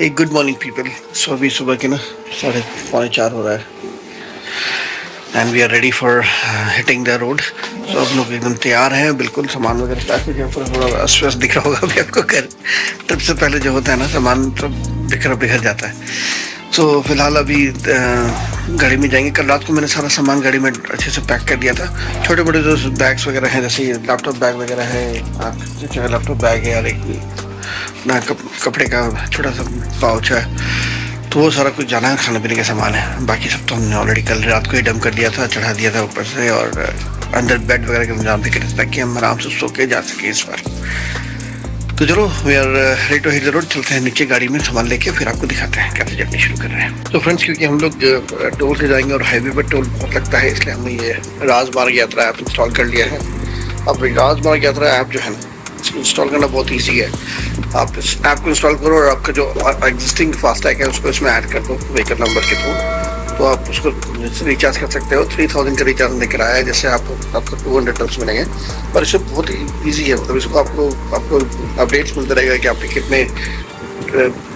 एक good morning people. सो अभी सुबह के ना 3:45 हो रहा है and we are ready for hitting the road. So आप लोग एकदम तैयार हैं, बिल्कुल सामान वगैरह काफ़ी जहाँ पर थोड़ा अस्त व्यस्त दिख रहा होगा अभी आपको। घर ट्रिप से पहले जो होता है ना, सामान तो बिखर जाता है। सो फिलहाल अभी गाड़ी में जाएंगे। कल रात को मैंने सारा सामान गाड़ी में अच्छे से पैक कर दिया था। छोटे बड़े जो बैग्स वगैरह हैं, जैसे लैपटॉप बैग वगैरह है, आप चाहे लैपटॉप बैग है और एक ना कपड़े का छोटा सा पाउच है, तो वो सारा कुछ जाना है। खाने पीने का सामान है, बाकी सब तो हमने ऑलरेडी कल रात को ही डंप कर दिया था, चढ़ा दिया था ऊपर से। और अंदर बेड वगैरह का इंतजाम भी कर दिया ताकि हम आराम से सो के जा सके इस बार। तो चलो we are ready to hit the road. चलते हैं नीचे गाड़ी में सामान लेके, फिर आपको दिखाते हैं कैसे जर्नी शुरू कर रहे हैं। तो फ्रेंड्स, क्योंकि हम लोग टोल से जाएंगे और हाईवे पर टोल बहुत लगता है, इसलिए हमने ये राजमार्ग यात्रा ऐप इंस्टॉल कर लिया है। अब राजमार्ग यात्रा ऐप जो है ना, इसको इंस्टॉल करना बहुत ईजी है। आप इस ऐप को इंस्टॉल करो और आपका जो एग्जिस्टिंग फास्टैग है उसको इसमें ऐड कर दो व्हीकल नंबर के थ्रू, तो आप उसको रिचार्ज कर सकते हो। 3000 का रिचार्ज लेकर आया है, जैसे आपको 200 टर्म्स मिलेंगे। पर इससे बहुत ईजी है, मतलब इसको आपको अपडेट्स मिलते रहेगा कि आपने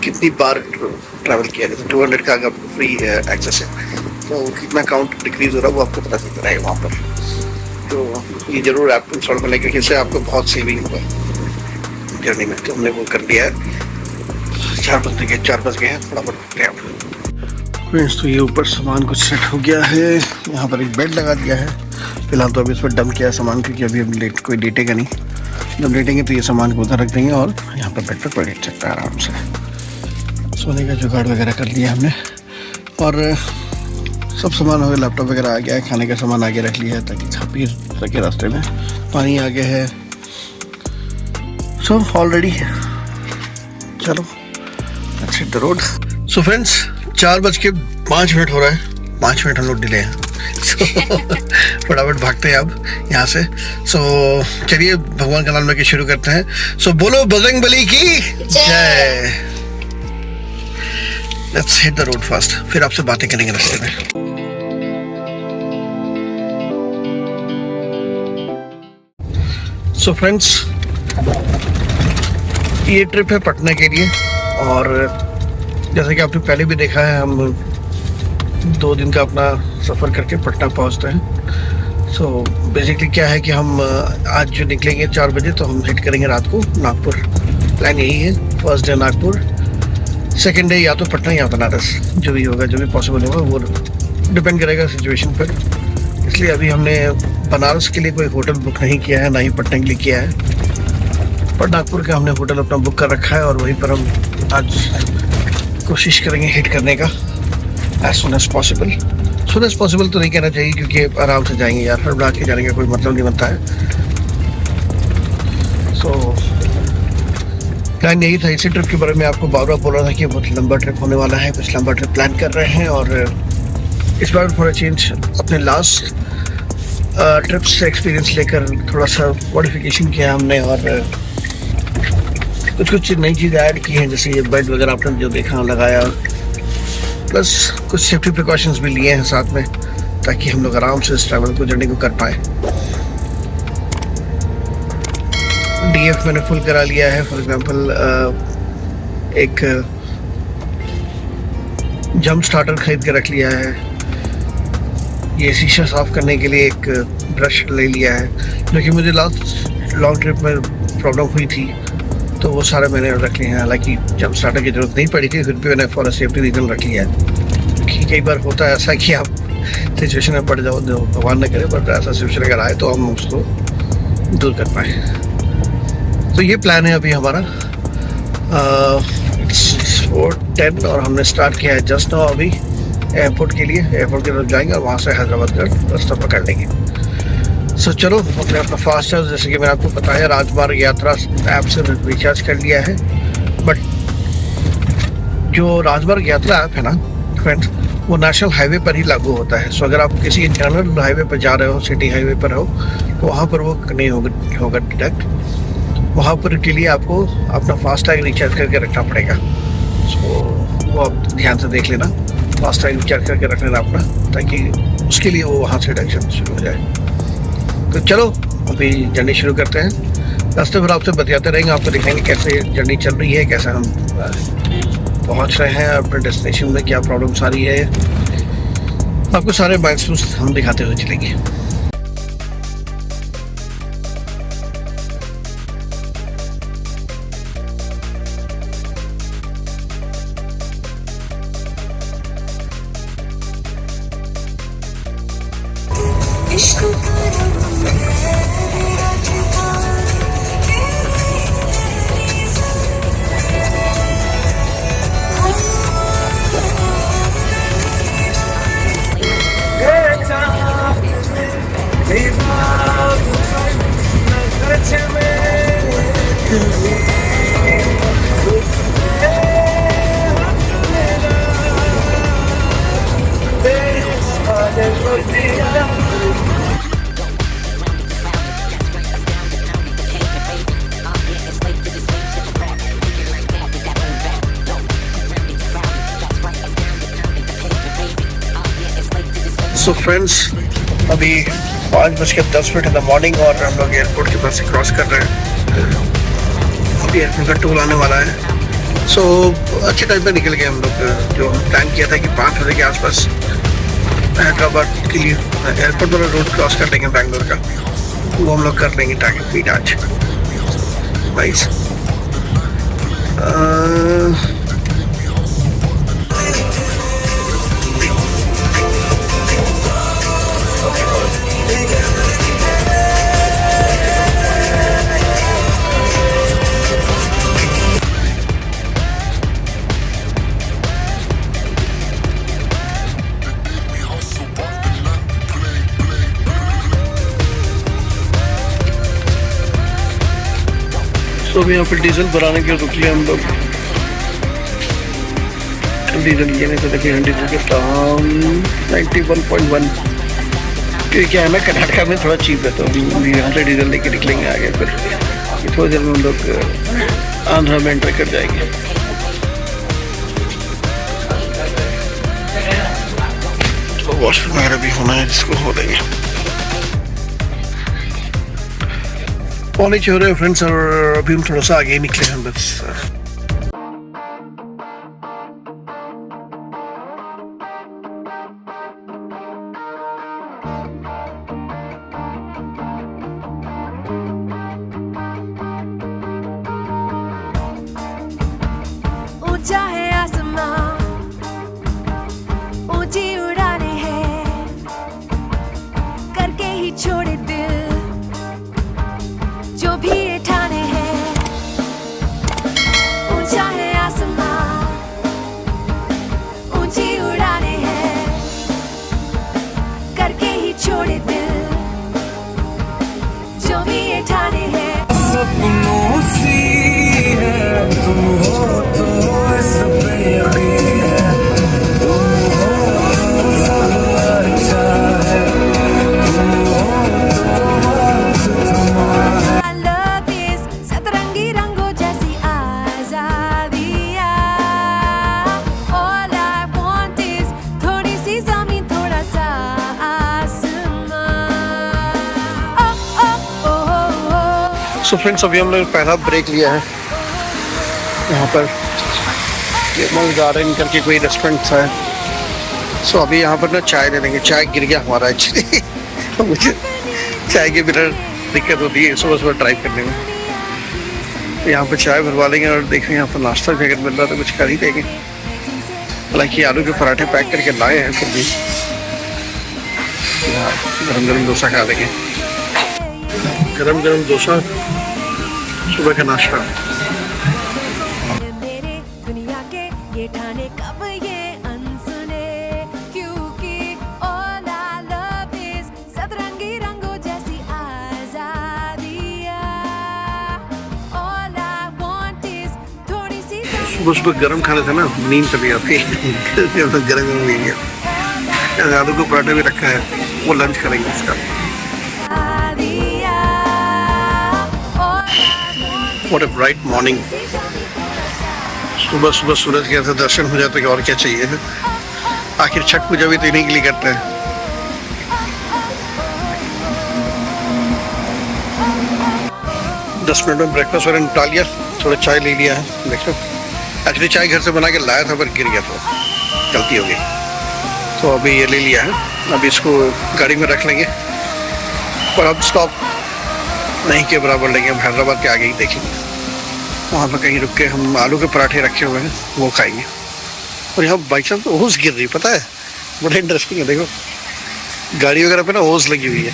कितनी बार ट्रैवल किया। जैसे 200 का अगर आपको फ्री एक्सेस है तो कितना काउंट डिक्रीज हो रहा है वो आपको पता चलता रहेगा वहाँ पर। तो ये जरूर ऐप इंस्टॉल करने के, इससे आपको बहुत सेविंग होगा जर्नी में। तो हमने वो कर लिया है। 4 बज गए हैं, फटाफट उठते हैं आप। फ्रेंड्स, तो ये ऊपर सामान कुछ सेट हो गया है। यहाँ पर एक बेड लगा दिया है। फिलहाल तो अभी इस पर डंप किया है सामान, क्योंकि अभी कोई लेटेगा नहीं। जब लेटेंगे तो ये सामान को उधर रख देंगे और यहाँ पर बेड पर कोई लेट सकता है आराम से। सोने का जुगाड़ वगैरह कर लिया हमने और सब सामान हो गया। लैपटॉप वगैरह आ गया है, खाने का सामान आगे रख लिया है ताकि खा पी सके रास्ते में। पानी आ गया है, सो ऑलरेडी चलो let's hit the road. So friends, 4:05 हो रहा है। 5 मिनट हम लोग डिले हैं। सो फटाफट भागते हैं अब यहाँ से। सो चलिए भगवान का नाम लेके शुरू करते हैं। सो बोलो बजरंग बली की जय। Let's hit the road fast, फिर आपसे बातें करेंगे रास्ते में। सो फ्रेंड्स, ये ट्रिप है पटना के लिए और जैसा कि आपने पहले भी देखा है, हम 2 दिन का अपना सफ़र करके पटना पहुंचते हैं। सो बेसिकली क्या है कि हम आज जो निकलेंगे 4 बजे, तो हम हिट करेंगे रात को नागपुर। प्लान यही है, first day Nagpur, second day या तो पटना या बनारस, जो भी होगा, जो भी पॉसिबल होगा वो डिपेंड करेगा सिचुएशन पर। इसलिए अभी हमने बनारस के लिए कोई होटल बुक नहीं किया है, ना ही पटना के लिए किया है। पर नागपुर का हमने होटल अपना बुक कर रखा है और वहीं पर हम आज कोशिश करेंगे हिट करने का as soon as possible. Soon as possible तो नहीं कहना चाहिए, क्योंकि आराम से जाएंगे यार, हड़बड़ा के जाने का कोई मतलब नहीं बनता है। सो प्लान यही था। इसी ट्रिप के बारे में आपको बार बार बोल रहा था कि बहुत लंबा ट्रिप होने वाला है, कुछ लंबा ट्रिप प्लान कर रहे हैं। और इस बार फॉर अ चेंज अपने लास्ट ट्रिप से एक्सपीरियंस लेकर थोड़ा सा मॉडिफिकेशन किया हमने और कुछ नई चीज़ ऐड की हैं, जैसे ये बेड वगैरह आपने जो देखा लगाया, प्लस कुछ सेफ्टी प्रिकॉशंस भी लिए हैं साथ में, ताकि हम लोग आराम से इस ट्रैवल को जर्नी को कर पाए। डीएफ मैंने फुल करा लिया है। फॉर एग्जांपल एक जंप स्टार्टर खरीद के रख लिया है। ये शीशा साफ करने के लिए एक ब्रश ले लिया है, क्योंकि मुझे लास्ट लॉन्ग ट्रिप में प्रॉब्लम हुई थी, तो वो सारे मैंने रख लिए हैं। हालांकि जब स्टार्टर की जरूरत नहीं पड़ी थी, फिर भी मैंने फॉर सेफ्टी रीजन रख लिया है। कि कई बार होता है ऐसा कि आप सिचुएशन में पड़ जाओ, जो भगवान न करे, बट ऐसा सिचुएशन अगर आए तो हम उसको दूर कर पाए। तो ये प्लान है अभी हमारा। 4:10 और हमने स्टार्ट किया है जस्ट नाउ अभी एयरपोर्ट के लिए। एयरपोर्ट की तरफ जाएंगे और वहाँ से हैदराबाद का रास्ता पकड़ लेंगे। सो चलो, अपने अपना फास्ट चार्ज, जैसे कि मैंने आपको बताया, राजमार्ग यात्रा ऐप से रिचार्ज कर लिया है। बट जो राजमार्ग यात्रा ऐप है ना फ्रेंड्स, वो नेशनल हाईवे पर ही लागू होता है। सो अगर आप किसी इंटरनल हाईवे पर जा रहे हो, सिटी हाईवे पर हो, तो वहाँ पर वो नहीं होगा डिटेक्ट। वहाँ पर के लिए आपको अपना फास्टैग रिचार्ज करके रखना पड़ेगा। सो वो आप ध्यान से देख लेना, फास्टैग रिचार्ज करके रख लेना अपना, ताकि उसके लिए वो वहाँ से डिटेक्शन शुरू हो जाए। तो चलो अभी जर्नी शुरू करते हैं। रास्ते भर आपसे बताते रहेंगे, आपको दिखाएंगे कैसे जर्नी चल रही है, कैसे हम पहुंच रहे हैं अपने डेस्टिनेशन में, क्या प्रॉब्लम्स आ रही है आपको सारे माइलस्टोन्स हम दिखाते हुए चलेंगे। सो फ्रेंड्स, अभी 5:10 इन द मॉर्निंग और हम लोग एयरपोर्ट के पास से क्रॉस कर रहे हैं। अभी एयरपोर्ट का टोल आने वाला है। सो अच्छे टाइम पे निकल गए हम लोग। जो प्लान किया था कि 5 बजे के आसपास हैदराबाद के लिए एयरपोर्ट वाला रोड क्रॉस कर लेंगे बैंगलोर का, वो हम लोग कर लेंगे टारगेट मीट आज। नाइस। तो अभी यहाँ पे डीजल भराने के रुक लिया हम लोग। डीजल लेने से देखिए डीजल के दाम 91.1। क्योंकि क्या है ना, कर्नाटका में थोड़ा चीप है, तो हम यहाँ से डीजल लेके निकलेंगे आगे। फिर थोड़ी देर में हम लोग आंध्रा में एंटर कर जाएंगे। तो वॉशरूम वगैरह भी होना है, जिसको हो देंगे। 5:45 हो रहे हैं फ्रेंड्स, और अभी हम थोड़ा सा आगे निकले हैं बस। ऊंचा है आसमां, ऊंची उड़ाने हैं, करके ही छोड़े दिल जो भी ये ठाने हैं। ऊंचा है आसमां, ऊंची उड़ाने हैं, करके ही छोड़े दिल जो भी ये ठाने हैं। सपनों सी है तुम हो तो इस पे यकीन है, तुम हो तो सब अच्छा है, तुम हो तो वक्त तुम्हारा। I love is सतरंगी रंगों जैसी आज़ादियाँ। All I want is थोड़ी सी ज़मीन, थोड़ा सा आसमां। Oh oh oh oh। So friends, अभी हम लोग पहला ब्रेक लिया है यहाँ पर। केमल गार्डन करके कोई रेस्टोरेंट है। सो अभी यहाँ पर ना चाय ले लेंगे। चाय गिर गया हमारा एक्चुअली। मुझे चाय के बिना दिक्कत होती है सुबह सुबह ड्राइव करने में। तो यहाँ पर चाय भरवा लेंगे और देखेंगे यहाँ पर नाश्ता भी अगर मिल रहा तो कुछ कर ही देंगे। हालांकि आलू के पराठे पैक करके लाए हैं, फिर भी गरम गरम डोसा खा लेंगे। गरम गरम डोसा सुबह का नाश्ता। मेरे दुनिया के ये ठाने कब ये अनसुने, क्योंकि all I love is सतरंगी रंगों जैसी आज़ादियाँ। All I want is थोड़ी सी सुबह सुबह गर्म खाने से ना नींद चली आती है। गरम गरम नींद है। आलू का पराठा भी रखा है, वो लंच करेंगे इसका। What a bright morning। सुबह सुबह सूरज के ऐसे दर्शन हो जाते हैं, और क्या चाहिए। आखिर छठ पूजा भी तो इन्हीं के लिए करते हैं। दस मिनट में ब्रेकफास्ट वगैरह निपटा लिया, थोड़ा चाय ले लिया है। देखो एक्चुअली चाय घर से बना के लाया था पर गिर गया था, गलती हो गई। तो अभी ये ले लिया है, अभी इसको गाड़ी में रख लेंगे पर अब स्टॉप नहीं के बराबर लेंगे। हम हैदराबाद के आगे ही देखेंगे, वहाँ पर कहीं रुक के हम आलू के पराठे रखे हुए हैं वो खाएंगे। और यहाँ बाई चांस ओस गिर रही, पता है, बड़ा इंटरेस्टिंग है। देखो गाड़ी वगैरह पे ना ओस लगी हुई है,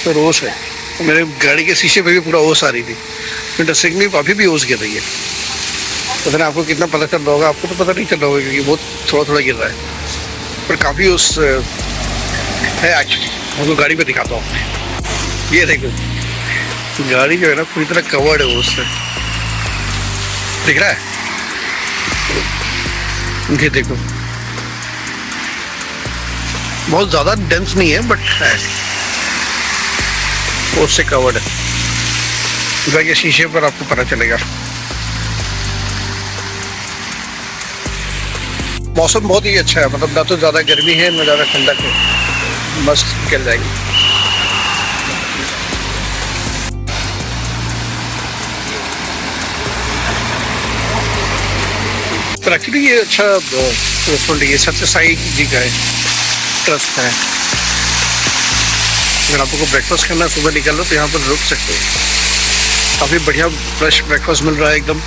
तो ओस है। तो मेरे गाड़ी के शीशे पे भी पूरा ओस आ रही थी। इंटरेस्टिंगली अभी भी ओस गिर रही है। पता नहीं आपको कितना पता चल रहा होगा, आपको तो पता नहीं चल रहा होगा क्योंकि बहुत थोड़ा थोड़ा गिर रहा है, पर काफ़ी ओस है एक्चुअली। आपको गाड़ी पे दिखाता हूँ, ये देखो गाड़ी जो है ना पूरी तरह कवर्ड है ओस से, दिख रहा है? ये देखो बहुत ज़्यादा डेंस नहीं है बट है, ओस से कवर्ड है। जाके शीशे पर आपको पता चलेगा। मौसम बहुत ही अच्छा है, मतलब ना तो ज़्यादा गर्मी है ना ज़्यादा ठंडक है, मस्त निकल जाएगी। पर एक्चुअली ये अच्छा रेस्टोरेंट है, ये सत्य साई जी का है, ट्रस्ट है। अगर आपको ब्रेकफास्ट करना है सुबह निकल लो तो यहाँ पर रुक सकते हो। काफ़ी बढ़िया फ्रेश ब्रेकफास्ट मिल रहा है एकदम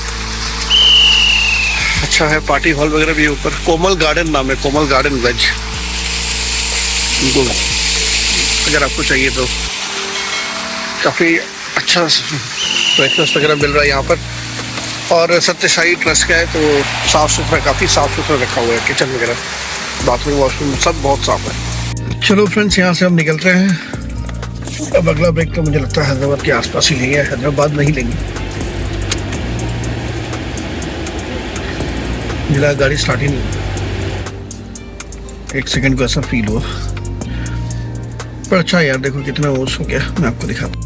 अच्छा है। पार्टी हॉल वगैरह भी ऊपर, कोमल गार्डन नाम है, कोमल गार्डन वेज। अगर आपको चाहिए तो काफ़ी अच्छा ब्रेकफास्ट वगैरह मिल रहा है यहाँ पर। और सत्य साई ट्रस्ट का है तो साफ़ सुथरा, काफ़ी साफ़ सुथरा रखा हुआ है। किचन वगैरह, बाथरूम वॉशरूम सब बहुत साफ है। चलो फ्रेंड्स, यहाँ से हम निकल रहे हैं। अब अगला ब्रेक तो मुझे लगता है हैदराबाद के आसपास ही लेंगे, हैदराबाद नहीं लेंगे। मेरा गाड़ी स्टार्ट ही नहीं, एक सेकंड को ऐसा फील हुआ। पर अच्छा यार, देखो कितना ओस हो गया, मैं आपको दिखाता हूँ।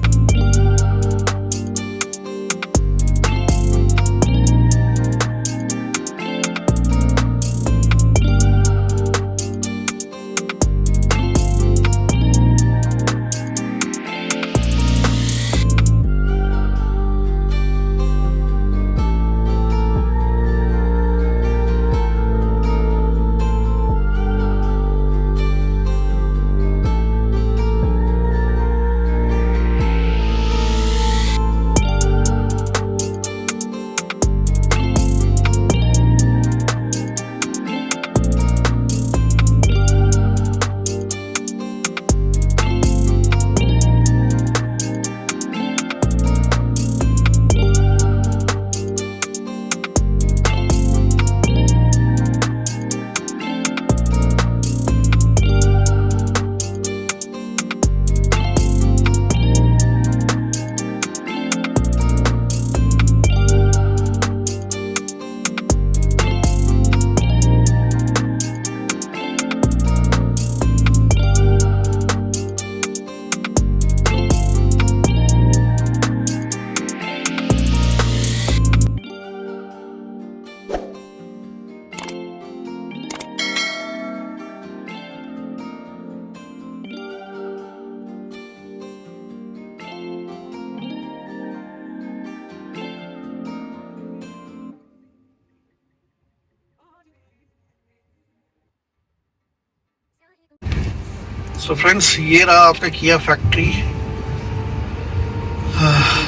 सो फ्रेंड्स, ये रहा आपका किया फैक्ट्री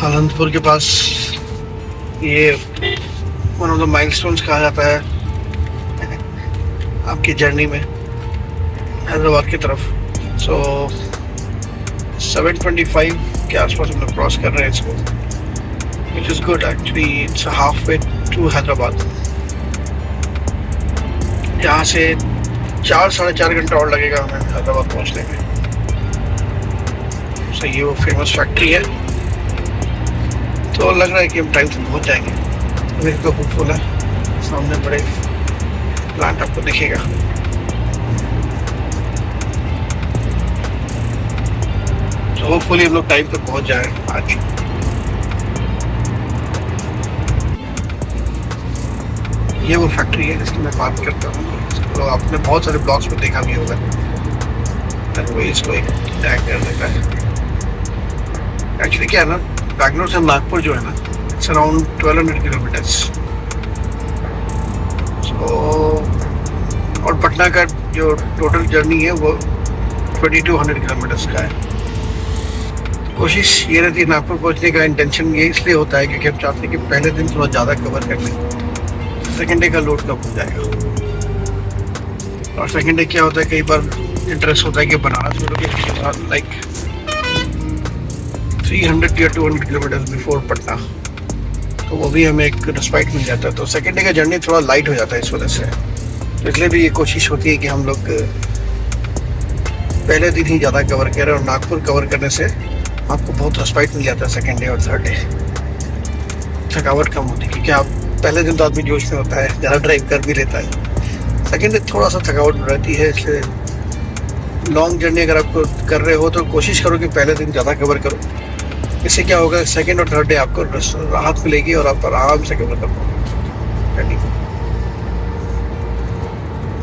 अनंतपुर के पास। ये वन ऑफ द माइलस्टोन्स कहा जाता है आपकी जर्नी में हैदराबाद की तरफ। सो 7:25 के आसपास हम लोग क्रॉस कर रहे हैं इसको, which is good actually. It's halfway to Hyderabad. यहाँ से 4-4.5 घंटा और लगेगा हमें हैदराबाद पहुँचने में। सो ये वो फेमस फैक्ट्री है, तो लग रहा है कि हम टाइम से पहुँच जाएंगे। मेरे को होपफुल है, सामने बड़े प्लांट आपको दिखेगा। तो होपफुली हम लोग टाइम पे पहुँच जाए आज। ये वो फैक्ट्री है जिसकी मैं बात करता हूँ, तो आपने बहुत सारे ब्लॉग्स में देखा भी होगा। वही इसको एक टैग कर देता है। एक्चुअली क्या है ना, बैंगलोर से नागपुर जो है ना, इट्स अराउंड 1200 किलोमीटर्स। और पटना का जो टोटल जर्नी है वो 2200 किलोमीटर्स का है। कोशिश ये रहती है नागपुर पहुंचने का इंटेंशन ये इसलिए होता है क्योंकि हम चाहते हैं कि पहले दिन थोड़ा ज़्यादा कवर कर लें, सेकेंड डे का लोड कम हो जाएगा। और सेकेंड डे क्या होता है, कई बार इंटरेस्ट होता है कि बनारस में लोग लाइक 300 या 200 किलोमीटर बिफोर पटना, तो वो भी हमें एक रिस्पाइट मिल जाता है। तो सेकेंड डे का जर्नी थोड़ा लाइट हो जाता है इस वजह से। तो इसलिए भी ये कोशिश होती है कि हम लोग पहले दिन ही ज़्यादा कवर करें, और नागपुर कवर करने से आपको बहुत रिस्पाइट मिल जाता है सेकेंड डे और थर्ड डे। थकावट कम होती है क्योंकि आप पहले दिन तो आदमी जोश में होता है, ज़्यादा ड्राइव कर भी लेता है। सेकेंड डे थोड़ा सा थकावट रहती है, इसलिए लॉन्ग जर्नी अगर आप कर रहे हो तो कोशिश करो कि पहले दिन ज़्यादा कवर करो। इससे क्या होगा, सेकेंड और थर्ड डे आपको राहत मिलेगी और आप आराम से कवर कर पाओगे।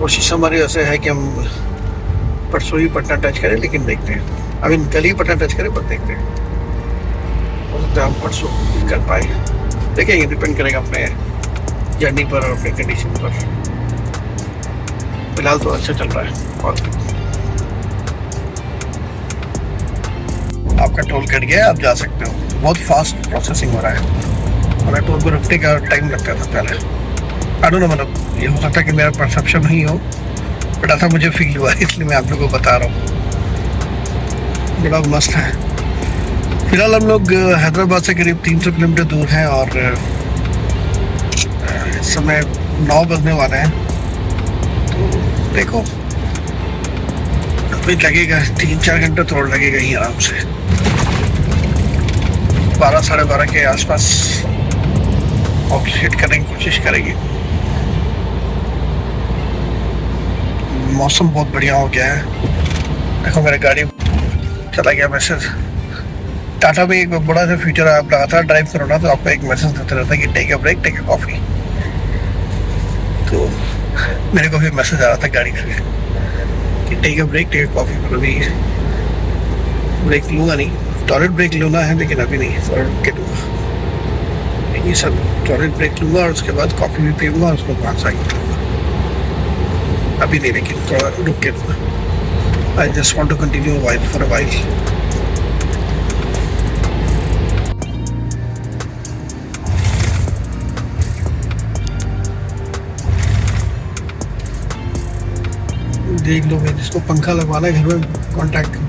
कोशिश हमारी ऐसे है कि हम परसों ही पटना टच करें, लेकिन देखते हैं। अभी कल ही पटना टच करें, पर देखते हैं, हो सकता है हम परसों कर पाए। देखेंगे, डिपेंड करेगा अपने जर्नी पर और अपने कंडीशन पर। फिलहाल तो अच्छा चल रहा है। और आपका टोल कट गया, आप जा सकते हो। बहुत फास्ट प्रोसेसिंग हो रहा है। हमें टोल पर रुकने का टाइम लगता था पहले। आई डोंट नो, मतलब ये हो सकता है कि मेरा परसेप्शन नहीं हो, बट ऐसा मुझे फील हुआ, इसलिए मैं आप लोगों को बता रहा हूँ। बड़ा मस्त है। फिलहाल हम लोग हैदराबाद से करीब 300 किलोमीटर दूर हैं और इस समय 9 बजने वाले हैं। तो देखो, अभी लगेगा 3-4 घंटे तो और लगेगा ही आराम से। 12 साढ़े 12 के आसपास ऑफिस हिट करने की कोशिश करेंगे। मौसम बहुत बढ़िया हो गया है। देखो मेरी गाड़ी चला गया मैसेज। टाटा में एक बड़ा सा फीचर है, आप लगातार ड्राइव करो ना तो आपको एक मैसेज देता रहता है कि take a break, take a coffee. तो मेरे को भी मैसेज आ रहा था गाड़ी से कि take a break, take a coffee. मतलब अभी ब्रेक लूँगा नहीं, टॉयलेट ब्रेक लूँगा है, लेकिन अभी नहीं, थोड़ा रुक के लूँगा। ये सब टॉयलेट ब्रेक लूँगा और उसके बाद कॉफ़ी भी पीऊँगा और उसको 5 आगे लूँगा। अभी नहीं, लेकिन थोड़ा रुक के लूँगा। I just want to continue for a while. देख लो भाई, जिसको पंखा लगवाना है घर में कांटेक्ट करो।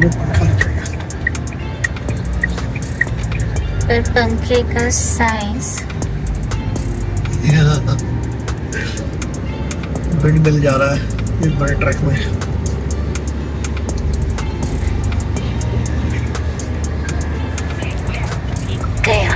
पंखा लग जाएगा। पर पंखे का साइज विंड मिल जा रहा है इस बड़े ट्रक में। गया।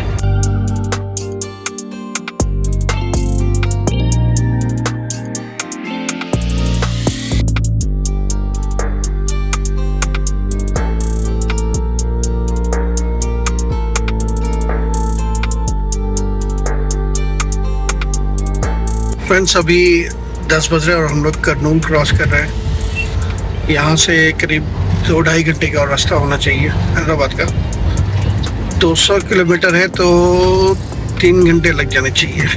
फ्रेंड्स, अभी 10 बज रहे हैं और हम लोग करनूल क्रॉस कर रहे हैं। यहाँ से करीब 2-2.5 घंटे का और रास्ता होना चाहिए हैदराबाद का। 200 किलोमीटर है तो 3 घंटे लग जाने चाहिए।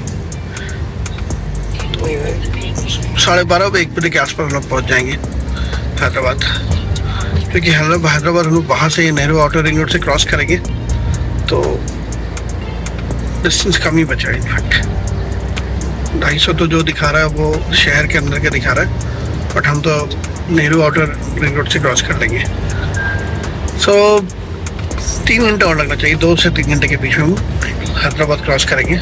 तो 12:30 1 बजे के आसपास हम लोग पहुँच जाएंगे हैदराबाद, क्योंकि हैदराबाद हम लोग वहाँ से नेहरू आउटर रिंग रोड से क्रॉस करेंगे तो डिस्टेंस कम ही बचा है। इनफैक्ट 250 तो जो दिखा रहा है वो शहर के अंदर के दिखा रहा है, बट हम तो नेहरू आउटर रिंग रोड से क्रॉस कर लेंगे। सो 3 घंटे और लगना चाहिए, 2 से 3 घंटे के बीच में हम हैदराबाद क्रॉस करेंगे।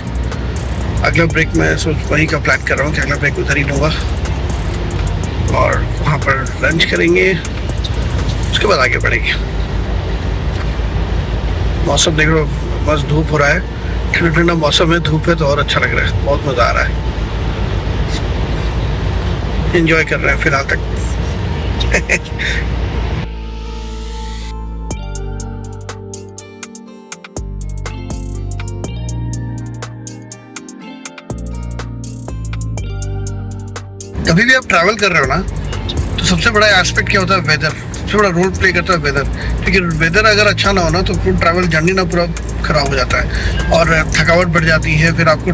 अगला ब्रेक मैं वहीं का प्लान कर रहा हूँ कि अगला ब्रेक उधर ही लूँगा और वहाँ पर लंच करेंगे, उसके बाद आगे बढ़ेंगे। मौसम देख लो, बस धूप हो रहा है, ठंडा ठंडा मौसम है, धूप है तो और अच्छा लग रहा है, बहुत मज़ा आ रहा है। एंजॉय कर रहे हैं फिलहाल तक। कभी भी आप ट्रैवल कर रहे हो ना तो सबसे बड़ा एस्पेक्ट क्या होता है, वेदर। सबसे बड़ा रोल प्ले करता है वेदर, क्योंकि वेदर अगर अच्छा ना हो ना तो फिर ट्रैवल जर्नी ना पूरा खराब हो जाता है और थकावट बढ़ जाती है, फिर आपको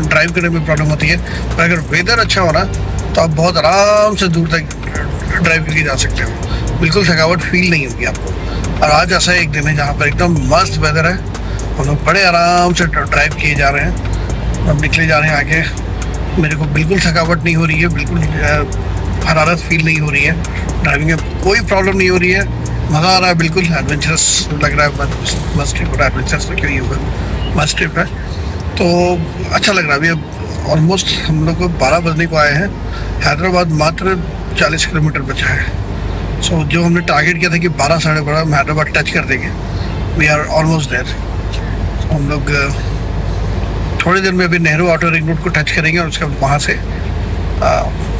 ड्राइव करने में प्रॉब्लम होती है। और अगर वेदर अच्छा हो ना तो आप बहुत आराम से दूर तक ड्राइव करके जा सकते हो, बिल्कुल थकावट फील नहीं होगी आपको। और आज ऐसा एक दिन है जहाँ पर एकदम मस्त वेदर है, हम लोग बड़े आराम से ड्राइव किए जा रहे हैं, अब निकले जा रहे हैं आगे। मेरे को बिल्कुल थकावट नहीं हो रही है, बिल्कुल हरारत फील नहीं हो रही है, ड्राइविंग में कोई प्रॉब्लम नहीं हो रही है, मज़ा आ रहा है, बिल्कुल एडवेंचरस लग रहा है। मस्त ट्रिप हो रहा है, एडवेंचरस तो क्यों ही होगा, मस्त ट्रिप है तो अच्छा लग रहा है। अभी अब ऑलमोस्ट हम लोग को 12 बजने को आए हैं, हैदराबाद मात्र 40 किलोमीटर बचा है। सो जो हमने टारगेट किया था कि 12 साढ़े 12 हम हैदराबाद टच कर देंगे, वी आर ऑलमोस्ट देयर। हम लोग थोड़ी देर में अभी नेहरू ऑटो रिंग रोड को टच करेंगे और उसके बाद वहाँ से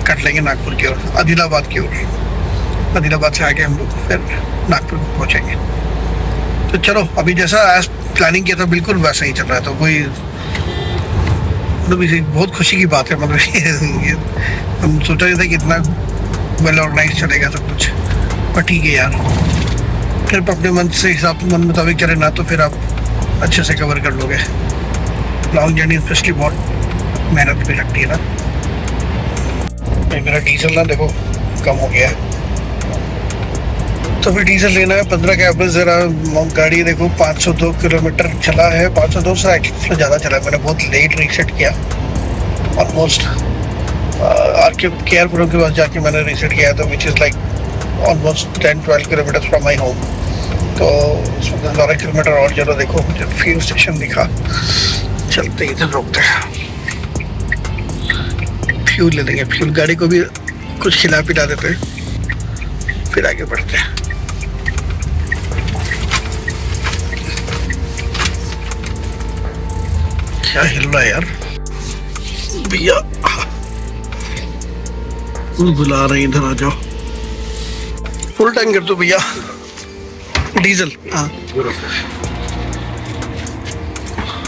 कट लेंगे नागपुर की ओर, आदिलाबाद की ओर। आदिलाबाद से आके हम लोग फिर नागपुर को पहुँचेंगे। तो चलो, अभी जैसा एज प्लानिंग किया था बिल्कुल वैसा ही चल रहा है, तो कोई मतलब इसे बहुत खुशी की बात है। मतलब ये हम सोचा नहीं था कि इतना वेल ऑर्गेनाइज चलेगा सब कुछ, पर ठीक है यार, फिर अपने मन से हिसाब मन मुताबिक चले ना तो फिर आप अच्छे से कवर कर लोगे। लॉन्ग जर्नी स्पेशली बहुत मेहनत भी लगती है ना। मेरा डीजल ना देखो कम हो गया है, तो फिर डीजल लेना है। 15 का एवरेज दे रहा है गाड़ी, देखो 502 किलोमीटर चला है, 502 से एक्चुअली ज़्यादा चला है। मैंने बहुत लेट रीसेट किया, ऑलमोस्ट केयरपुरम के पास जाके मैंने रीसेट किया था, which is like almost 10-12 kilometre from my home. तो उसमें 12 किलोमीटर और चलो। देखो मुझे फ्यूल स्टेशन दिखा, चलते इधर रोकते हैं, फ्यूल ले लेंगे। फ्यूल गाड़ी को भी कुछ खिला पिला देते हैं, फिर आगे बढ़ते हैं। क्या हिल रहा है यार भैया, बुला रहे इधर आ जाओ। फुल टैंक कर दो भैया डीजल। हाँ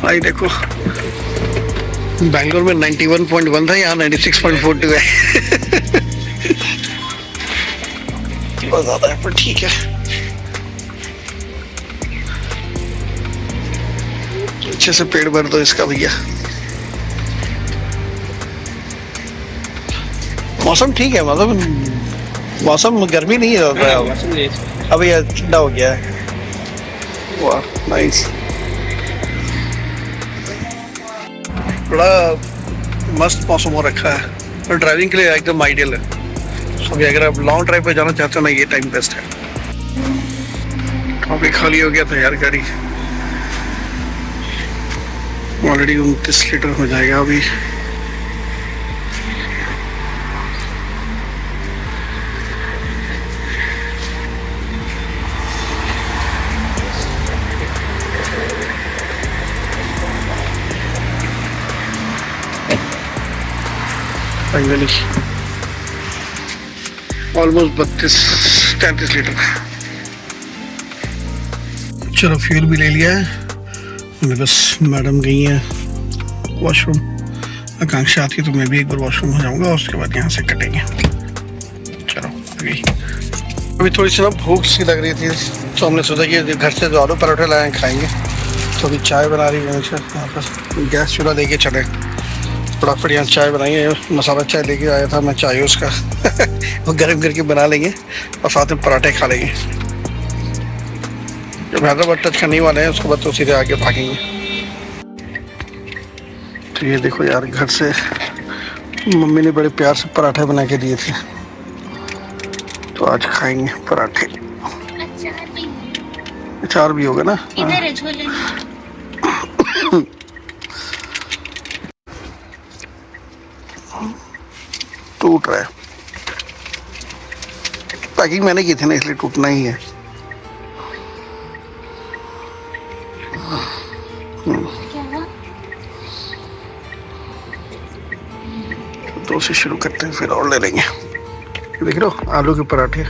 आई देखो, बैंगलोर में 91.1 था, यहाँ 96.42 है। बहुत ज़्यादा है पर ठीक है। अच्छे से पेट भर दो इसका भैया। मौसम ठीक है, मतलब मौसम गर्मी नहीं है, अभी ठंडा हो गया है। वाह नाइस, बड़ा मस्त मौसम हो रखा है और ड्राइविंग के लिए एकदम आइडियल है। अभी अगर आप लॉन्ग ड्राइव पे जाना चाहते हो ना, ये टाइम बेस्ट है। अभी खाली हो गया था यार गाड़ी, ऑलरेडी 29 लीटर हो जाएगा अभी। Finally almost 32-33 litre. चलो फ्यूल भी ले लिया है, बस मैडम गई हैं वॉशरूम, आकांक्षा आती है तो मैं भी एक बार वॉशरूम हो जाऊंगा और उसके बाद यहाँ से कटेंगे। चलो अभी थोड़ी सी ना भूख सी लग रही थी, तो हमने सोचा कि घर से जो आलू पराठे लाए हैं खाएंगे। तो अभी चाय बना रही है यहाँ पर, गैस चूल्हा लेके चले, फटाफट यहाँ चाय बनाई है। मसाला चाय लेके आया था मैं, चाय उसका वो गर्म करके बना लेंगे और साथ में पराठे खा लेंगे। जब हैदराबाद टच करने वाले हैं उसके बाद तो सीधे आगे भागेंगे। तो ये देखो यार, घर से मम्मी ने बड़े प्यार से पराठे बना के दिए थे, तो आज खाएंगे पराठे। अचार भी होगा ना, टूट रहा है। पैकिंग मैंने की थी ना, इसलिए टूटना ही है। दो से शुरू करते हैं, फिर और ले लेंगे। देख लो आलू के पराठे।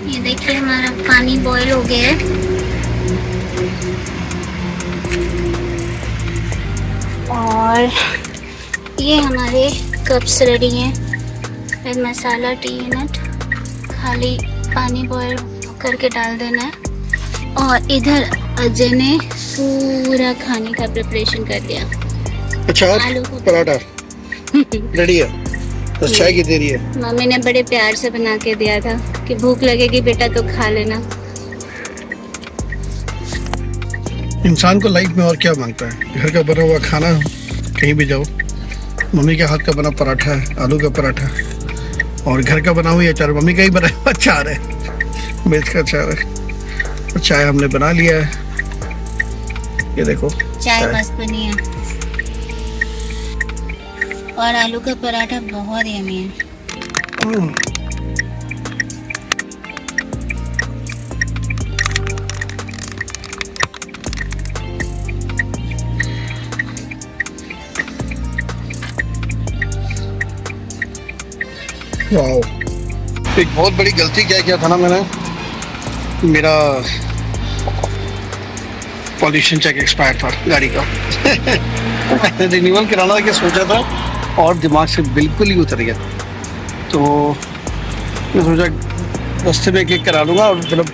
ये देखिए हमारा पानी बॉईल हो गया है। और ये हमारे कप्स रेडी हैं with masala T in it. खाली पानी बॉयल करके डाल देना है। और इधर अजय ने पूरा खाने का प्रिपरेशन कर दिया। अच्छा आलू को पराठा रेडी है, बस चाय की देरी है। मम्मी ने बड़े प्यार से बना के दिया था कि भूख लगेगी बेटा तो खा लेना। इंसान को लाइफ में और क्या मांगता है, घर का बना हुआ खाना, कहीं भी जाओ मम्मी के हाथ का बना पराठा है, आलू का पराठा, और घर का बना हुआ अचार, मम्मी का ही बना हुआ अचार है, मिर्च का अचार है। और चाय हमने बना लिया है, ये देखो चाय मस्त बनी है और आलू का पराठा बहुत यम्मी है। वाओ, एक बहुत बड़ी गलती क्या किया था ना मैंने, मेरा पॉल्यूशन चेक एक्सपायर था गाड़ी का। मैंने रिन्यूअल कराना के सोचा था और दिमाग से बिल्कुल ही उतर गया। तो मैं सोचा रास्ते में एक करा लूँगा, और मतलब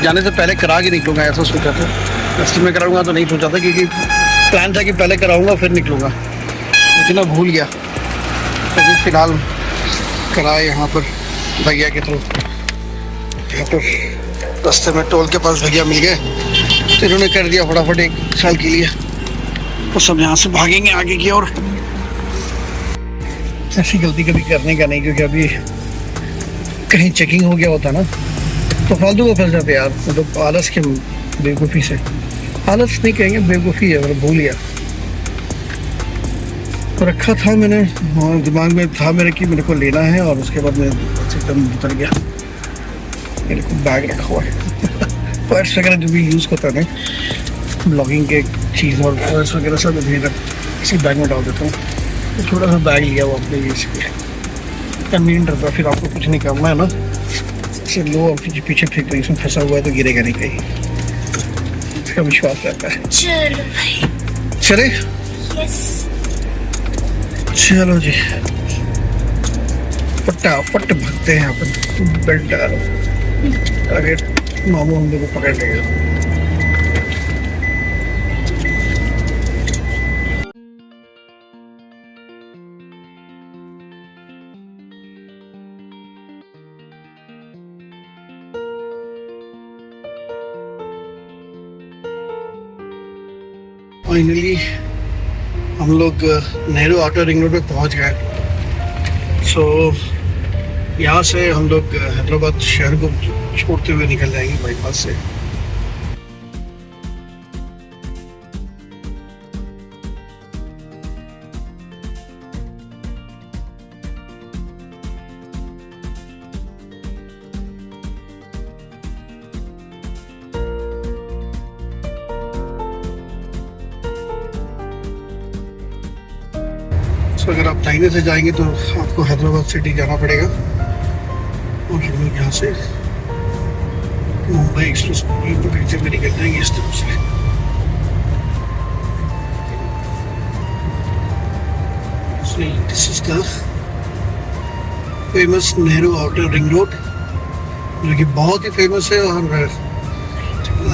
जाने से पहले करा के निकलूँगा, ऐसा सोचा था। रास्ते में कराऊंगा तो नहीं सोचा था, क्योंकि प्लान था कि पहले कराऊंगा फिर निकलूँगा, लेकिन मैं भूल गया। तो फिलहाल कराए यहाँ पर भैया के थ्रू। यहाँ पर रास्ते में टोल के पास भैया मिल गए, तो इन्होंने कर दिया फटाफट 1 साल के लिए। तो सब यहाँ से भागेंगे आगे की ओर। ऐसी गलती कभी करने का नहीं, क्योंकि अभी कहीं चेकिंग हो गया होता ना तो फालतू को फंस जाते यार। मतलब आलस के, बेवकूफ़ी से, आलस नहीं कहेंगे, बेवकूफ़ी है, मतलब भूल गया। तो रखा था मैंने, हाँ दिमाग में था मेरे कि मेरे को लेना है, और उसके बाद मैं एकदम उतर गया। मेरे को बैग रखा हुआ है पर्स वगैरह जो भी यूज़ करता है ब्लॉगिंग के चीज़, और पर्स वगैरह सब मैं इसी बैग में डाल देता हूँ। तो थोड़ा सा बैग लिया वो अपने लिए, इसलिए कन्वीनियंट रहता, फिर आपको कुछ नहीं करना है ना, इसे लो और पीछे फेंक दो, इसमें फंसा हुआ है तो गिरेगा नहीं कहीं, इसका विश्वास रहता है। चलो भाई, चले यस चलो जी, फटाफट भागते हैं यहाँ पर। बेल्ट डालो, आगे मामू हम लोग को पकड़ लेगा। फाइनली हम लोग नेहरू आउटर रिंग रोड पे पहुंच गए। सो यहाँ से हम लोग हैदराबाद शहर को छोड़ते हुए निकल जाएंगे बाईपास से। तो अगर आप दाहिने से जाएंगे तो आपको हैदराबाद सिटी जाना पड़ेगा, और हम लोग यहाँ से मुंबई एक्सप्रेस पकड़ते हुए निकल जाएंगे इस तरफ से। This is the famous Nehru outer ring road, जो कि बहुत ही फेमस है और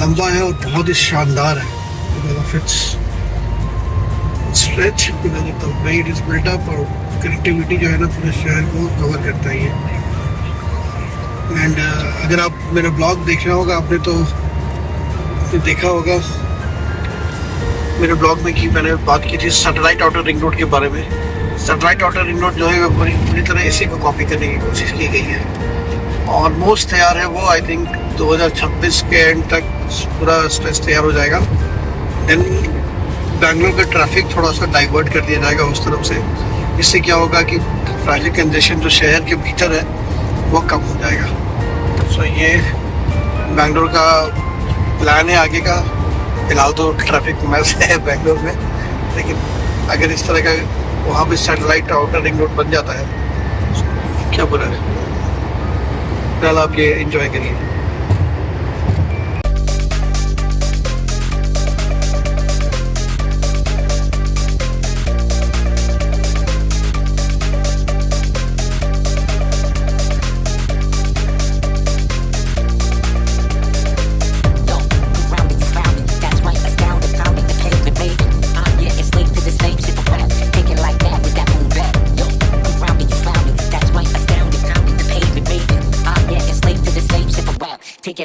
लंबा है और बहुत ही शानदार है। Stretch because of the way it is built up, और कनेक्टिविटी जो है ना पूरे शहर को कवर करता है ये। एंड अगर आप मेरा ब्लॉग देखना होगा आपने तो देखा होगा मेरे ब्लॉग में कि मैंने बात की थी सैटेलाइट आउटर रिंग रोड के बारे में। सैटेलाइट आउटर रिंग रोड जो है पूरी तरह इसी को कॉपी करने की कोशिश की गई है। ऑलमोस्ट तैयार है वो, आई थिंक 2026 के एंड तक पूरा स्ट्रेच तैयार हो जाएगा। देन बैंगलोर का ट्रैफिक थोड़ा सा डाइवर्ट कर दिया जाएगा उस तरफ से। इससे क्या होगा कि ट्रैफिक कंजेशन जो शहर के भीतर है वो कम हो जाएगा। सो ये बैंगलोर का प्लान है आगे का। फिलहाल तो ट्रैफिक मैस है बैंगलोर में, लेकिन अगर इस तरह का वहाँ पे सैटेलाइट आउटर रिंग रोड बन जाता है क्या बुरा है। फिलहाल आप ये एंजॉय करिए।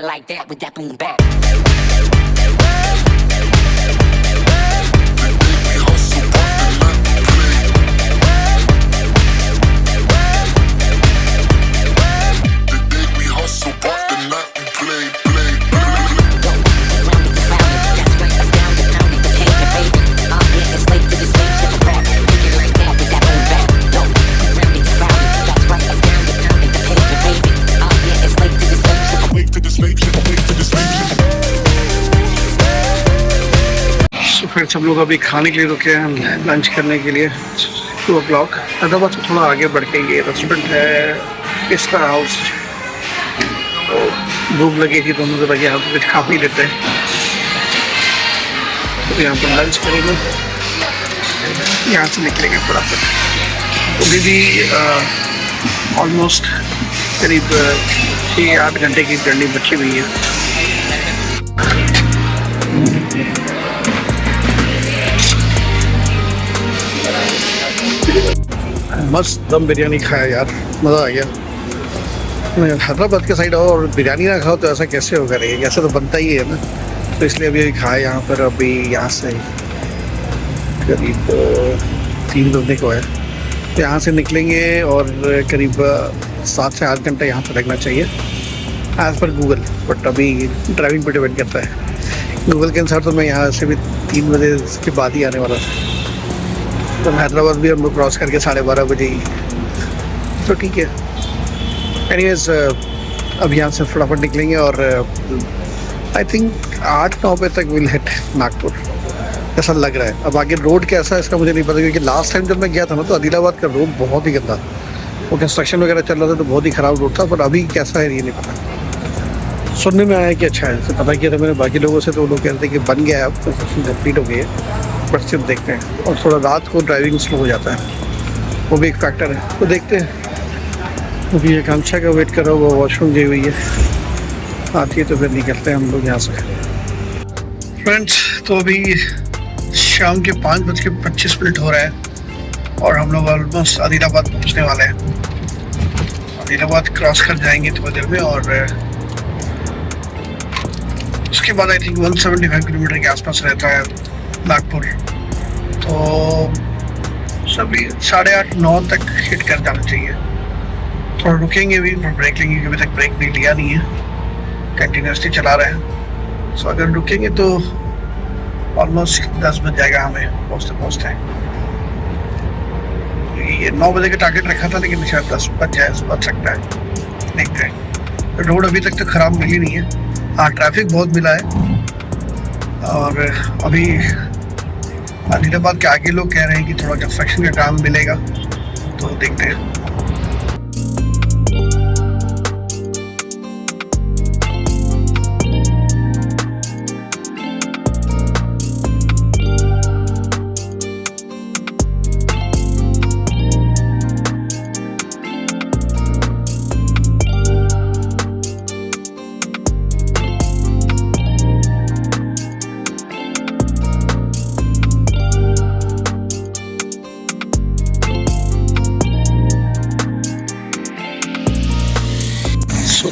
it like that with that boom bap. Friends हम लोग अभी खाने के लिए रुके हैं लंच करने के लिए 2 o'clock। हैदराबाद से थोड़ा आगे बढ़ के ये रेस्टोरेंट है पिस्ता हाउस। तो भूख लगी थी तो मुझे लगे यहाँ पर कुछ खा पी लेते हैं, तो यहाँ पर लंच करेंगे, यहाँ से निकलेंगे फटाफट। अभी भी ऑलमोस्ट करीब 6-8 घंटे की जर्नी बची हुई है। मस्त दम बिरयानी खाया यार, मज़ा आ गया। हैदराबाद के साइड आओ और बिरयानी ना खाओ तो ऐसा कैसे होगा रे, ऐसा तो बनता ही है ना। तो इसलिए अभी खाया यहाँ पर। अभी यहाँ से करीब 3 बजने को है, तो यहाँ से निकलेंगे और करीब 7 से 8 घंटा यहाँ पर लगना चाहिए एज़ पर गूगल। बट अभी ड्राइविंग पर डिपेंड करता है। गूगल के अनुसार तो मैं यहाँ से भी 3 बजे के बाद ही आने वाला था, तो हैदराबाद भी हम लोग क्रॉस करके 12:30 बजे ही, तो ठीक है। एनीवेज अब यहाँ से फटाफट निकलेंगे और आई थिंक 8-9 बजे तक विल हिट नागपुर, ऐसा लग रहा है। अब आगे रोड कैसा है इसका मुझे नहीं पता, क्योंकि लास्ट टाइम जब मैं गया था ना तो आदिलाबाद का रोड बहुत ही गंदा, वो कंस्ट्रक्शन वगैरह चल रहा था तो बहुत ही ख़राब रोड था। पर अभी कैसा है ये नहीं पता। सुनने में आया कि अच्छा है, तो पता किया था मैंने बाकी लोगों से, तो वो लोग कह रहे थे कि बन गया है, अब कंस्ट्रक्शन कंप्लीट हो गई है। बट सिर्फ देखते हैं, और थोड़ा रात को ड्राइविंग स्लो हो जाता है, वो भी एक फैक्टर है। तो देखते हैं। अभी आकांक्षा का वेट कर रहा हूँ, वो वॉशरूम गई हुई है, आती है तो फिर निकलते हैं हम लोग यहाँ से। फ्रेंड्स तो अभी शाम के 5:25 हो रहा है और हम लोग ऑलमोस्ट आदिलाबाद पहुँचने वाले हैं। आदिलाबाद क्रॉस कर जाएंगे थोड़ी देर में, और उसके बाद आई थिंक 175 किलोमीटर के आसपास रहता है नागपुर। तो सभी 8:30-9 तक हिट कर जाना चाहिए। थोड़ा रुकेंगे भी, ब्रेक लेंगे, क्योंकि अभी तक ब्रेक नहीं लिया नहीं है, कंटिन्यूसली चला रहे हैं। सो अगर रुकेंगे तो ऑलमोस्ट 10 बज जाएगा हमें पहुँचते। ये 9 बजे का टारगेट रखा था, लेकिन शायद 10 बज जाए, बच सकता है, देखते हैं। रोड अभी तक तो ख़राब मिली नहीं है, हाँ ट्रैफिक बहुत मिला है। और अभी आदिलाबाद के आगे लोग कह रहे हैं कि थोड़ा कंस्ट्रक्शन का काम मिलेगा, तो देखते हैं।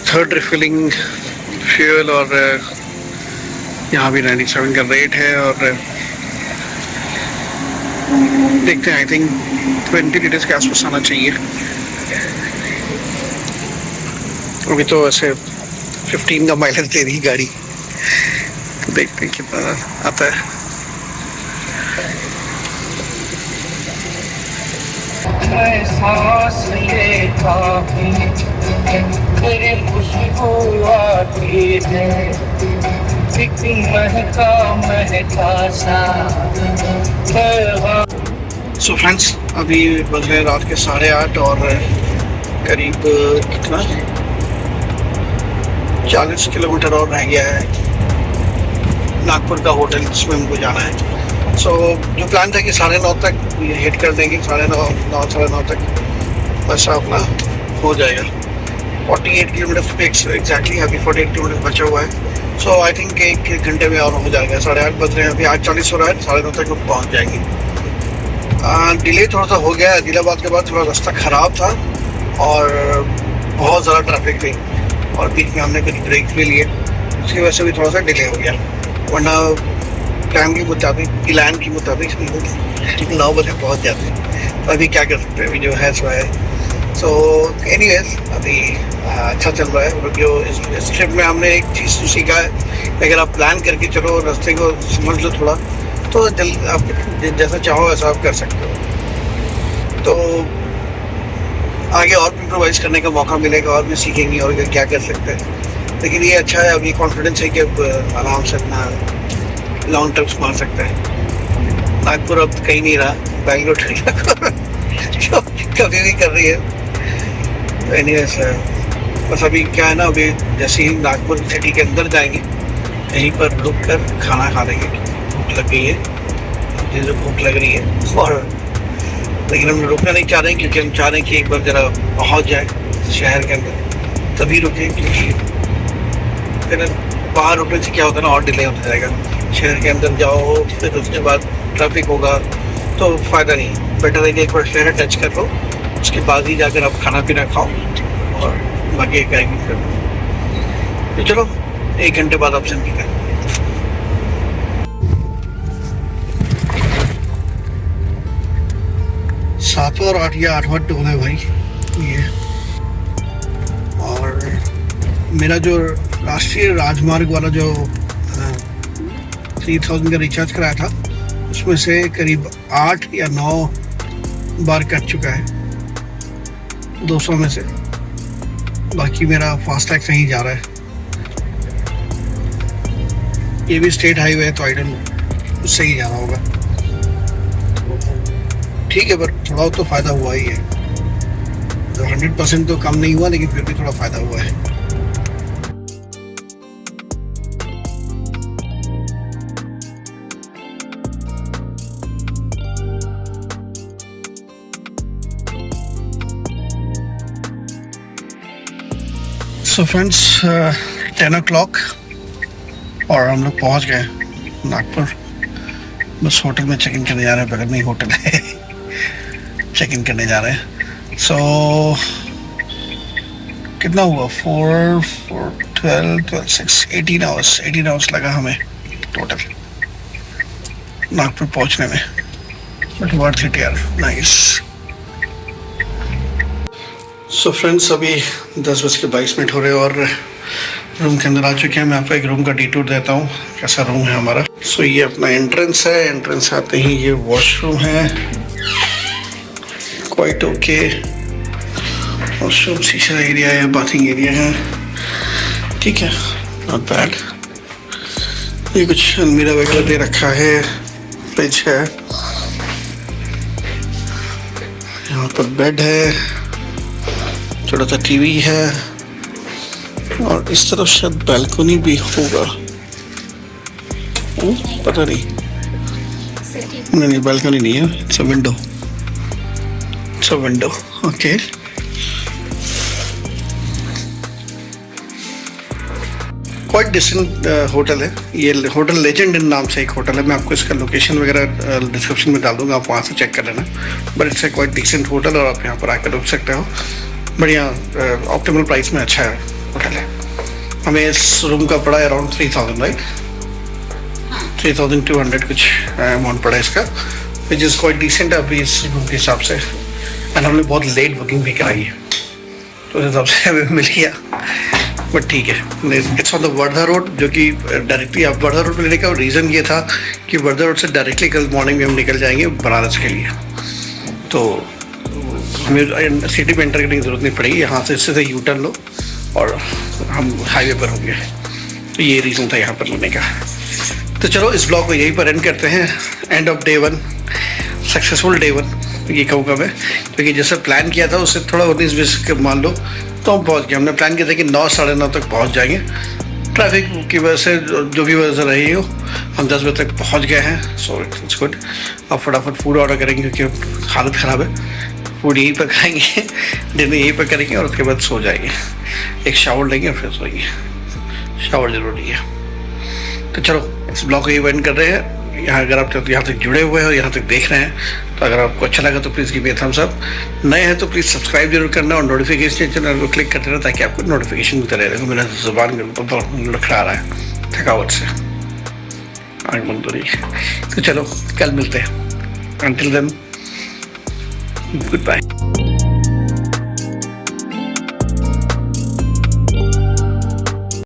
थर्ड रिफिलिंग फ्यूल, और यहाँ भी 97 का रेट है। और देखते हैं, आई थिंक 20 लीटर्स के आसपास आना चाहिए। अभी तो ऐसे 15 का माइलेज दे रही गाड़ी, तो देखते हैं कितना आता है। सांस लेता हूँ, तेरी खुशबू आती है, एक महका सा। सो फ्रेंड्स अभी बज रहे रात के 8:30 और करीब कितना 40 किलोमीटर और रह गया है नागपुर का होटल जिसमें हमको जाना है। सो जो प्लान था कि 9:30 तक हिट कर देंगे, 9:30 तक बस अपना हो जाएगा। 48 किलोमीटर एग्जैक्टली, अभी 48 किलोमीटर बचा हुआ है। सो आई थिंक 1 घंटे में और हो जाएगा। 8:30 बज रहे हैं, अभी 8:40 हो रहा है, 9:30 तक हम पहुँच जाएंगे। डिले थोड़ा सा हो गया, आदिलाबाद के बाद थोड़ा रास्ता ख़राब था और बहुत ज़्यादा ट्रैफिक थी, और बीच में हमने कुछ ब्रेक भी लिए। उसकी वजह से भी थोड़ा सा डिले हो गया, वरना टाइम के मुताबिक प्लान के मुताबिक 9 बजे पहुंच जाते हैं। तो अभी क्या कर सकते हैं, अभी जो है सो है। सो एनीवेज अभी अच्छा चल रहा है। और जो इस ट्रिप में हमने एक चीज़ सीखा है, अगर आप प्लान करके चलो, रास्ते को समझ लो थोड़ा, तो जल्द आप जैसा चाहो वैसा आप कर सकते हो। तो आगे और भी इम्प्रोवाइज़ करने का मौका मिलेगा और भी सीखेंगे और क्या कर सकते हैं। लेकिन ये अच्छा है, अभी कॉन्फिडेंस है कि अब आराम से अपना लॉन्ग ट्रिप्स मार सकते हैं। नागपुर अब कहीं नहीं रहा, बेंगलोर जो कभी भी कर रही है। तो एनीवेज बस अभी क्या है ना, अभी जैसे ही नागपुर सिटी के अंदर जाएंगे, यहीं पर रुक कर खाना खा लेंगे। भूख लग गई है, मुझे भूख लग रही है। और लेकिन हम रुकना नहीं चाह रहे हैं, क्योंकि हम चाह रहे हैं कि एक बार ज़रा पहुंच जाए शहर के अंदर, तभी रुकें। क्योंकि फिर बाहर रुकने से क्या होता है ना, और डिले होता जाएगा। शहर के अंदर जाओ, फिर उसके बाद ट्रैफिक होगा, तो फ़ायदा नहीं। बेटर है कि एक बार शहर टच कर लो, उसके बाद ही जाकर आप खाना पीना खाओ और बाकी एक कर लो। तो चलो 1 घंटे बाद आपसे मिलते हैं। 7 और 8 या 8वां टोल है भाई ये। और मेरा जो राष्ट्रीय राजमार्ग वाला जो 3000 का रिचार्ज कराया था, उसमें से करीब 8 या 9 बार कट चुका है 200 में से। बाकी मेरा फास्टैग सही जा रहा है। ये भी स्टेट हाईवे है, तो आई डोंट सही जा रहा होगा। ठीक है, पर थोड़ा तो फ़ायदा हुआ ही है। 100% तो कम नहीं हुआ, लेकिन फिर भी थोड़ा फ़ायदा हुआ है। सो फ्रेंड्स 10 o'clock और हम लोग पहुंच गए नागपुर। बस होटल में चेक इन करने जा रहे हैं, बगल में ही होटल है। चेक इन करने जा रहे हैं। सो कितना हुआ, 4 12 6 18 आवर्स लगा हमें टोटल नागपुर पहुंचने में। बट वर्थ इट यार, नाइस। सो फ्रेंड्स अभी 10:22 हो रहे हैं और रूम के अंदर आ चुके हैं। मैं आपको एक रूम का डिटूर देता हूँ, कैसा रूम है हमारा। सो ये अपना एंट्रेंस है। एंट्रेंस आते ही ये वॉशरूम है, क्वाइट ओके। वॉशरूम शीशा एरिया है, बाथिंग एरिया है, ठीक है, नॉट बैड। ये कुछ अलमीरा वगैरह दे रखा है, फ्रिज है, यहाँ पर बेड है, छोटा सा टीवी है, और इस तरफ शायद बैल्कनी भी होगा। पता नहीं, नहीं बैल्कनी नहीं है, it's a window, okay. Quite decent hotel है ये। होटल लेजेंड इन नाम से एक होटल है। मैं आपको इसका लोकेशन वगैरह डिस्क्रिप्शन में डाल दूंगा, आप वहाँ से चेक कर लेना। But it's a quite decent hotel और आप यहाँ पर आकर रुक सकते हो। बढ़िया ऑप्टिमल प्राइस में अच्छा होटल है। हमें इस रूम का पड़ा अराउंड 3000, राइट? 3200 कुछ अमाउंट पड़ा इसका, विच इज़ क्वाइट डिसेंट अभी इस रूम के हिसाब से। एंड हमने बहुत लेट बुकिंग भी कराई है, तो उस हिसाब से हमें मिल गया। बट ठीक है, it's on the Wardha road, जो कि डायरेक्टली आप वर्धा रोड पर लेने का रीज़न ये था कि वर्धा रोड से डायरेक्टली कल मॉर्निंग में हम निकल जाएंगे बनारस के लिए। तो हमें सिटी में एंटर करने की ज़रूरत नहीं पड़ेगी, यहाँ से इससे यू टर्न लो और हम हाईवे पर होंगे। तो ये रीज़न था यहाँ पर लेने का। तो चलो इस ब्लॉग को यहीं पर एंड करते हैं। End of day 1, successful day 1 ये कहूँगा मैं, क्योंकि जैसे प्लान किया था उससे थोड़ा 19-20 मान लो तो हम पहुँच गए। हमने प्लान किया था कि 9 साढ़े 9 तक पहुँच जाएंगे। ट्रैफिक की वजह से जो भी वजह रही हो, हम 10 बजे तक पहुँच गए हैं। So it's good. अब फटाफट फूड ऑर्डर करेंगे, क्योंकि हालत ख़राब है। फूड यहीं पर खाएंगे, डिनर यहीं पर करेंगे और उसके बाद सो जाएंगे। एक शावर लेंगे और फिर सोएंगे। शावर ज़रूरी है। तो चलो इस ब्लॉग को यही एंड कर रहे हैं। यहाँ अगर आप यहाँ तक जुड़े हुए हो, यहाँ तक देख रहे हैं, तो अगर आपको अच्छा लगा तो please give me thumbs up. नए हैं तो प्लीज़ सब्सक्राइब जरूर करना और नोटिफिकेशन चैनल को क्लिक करते रहना ताकि आपको नोटिफिकेशन मिलता रहे। देखो मेरा ज़ुबान बहुत लखड़ा रहा है थकावट से, आँख बंद हो रही है। तो चलो कल मिलते हैं, अंटिल देन गुड बाय।